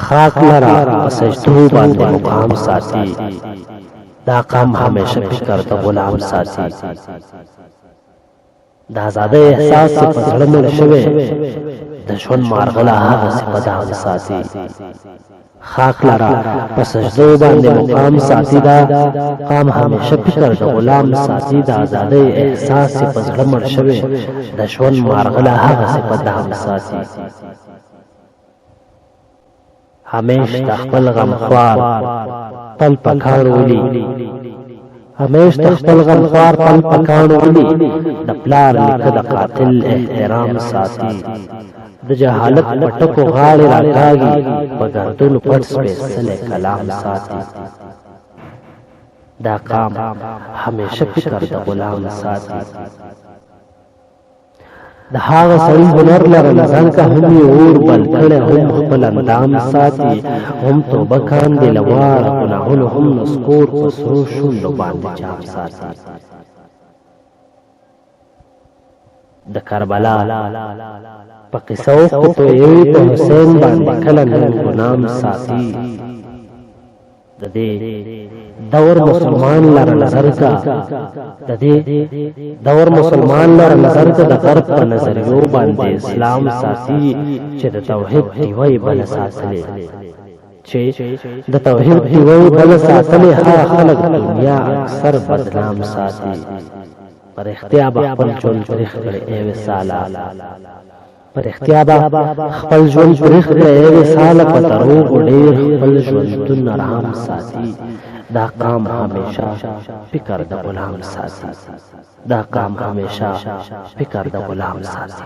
خاک لرا په سجدو باندې مقام ساتي دا قام همیشه فکر د غلام ساتي د ازادۍ احساس په زړه مړ شوی د ژوند مارغله هغه په دام ساتي خاک لرا په سجدو باندې مقام ساتي دا قام همیشه فکر د غلام ساتي د ازادۍ احساس په زړه مړ شوی د ژوند مارغله هغه په دام ساتي همیش د خپل غم خوار پل پکان ولي همیش د خپل غم خوار پل پکان ولي د پلار نیکه د قاتل احترام ساتي د جهالت پټکو غاړې راکاږي په ګردونو پټ سپېڅلی کلام ساتي دا قام همیشه فکر د غلام ساتي د هغه سړي هنر لرل ځکه هم یې اور بل کړی هم خپل اندام ساتي هم توبه کاندې له واړه ګناهونو هم نسکور په سرو شونډو باندې چاپ ساتي د کربلا په قصو کې تویوي په حسین باندې کله نن ګنام ساتي د دې دور مسلمان لره نظر کا د دې دور مسلمان لره نظر کا د غرب په نظریو باندې اسلام ساتي چې د توحید دیوی بل ساتلې چې د توحید دیوی بل ساتلې ها خلق دنیا اکثر بدنام ساتي پر اختیار خپل ژوند پرخ کړي اے وساله پر اختیار خپل ژوند پرخ کړي اے وساله په دروغ ډېر خپل ژوند نرام ساتي دا قام همیشه فکر د غلام ساتي دا قام همیشه فکر د غلام ساتي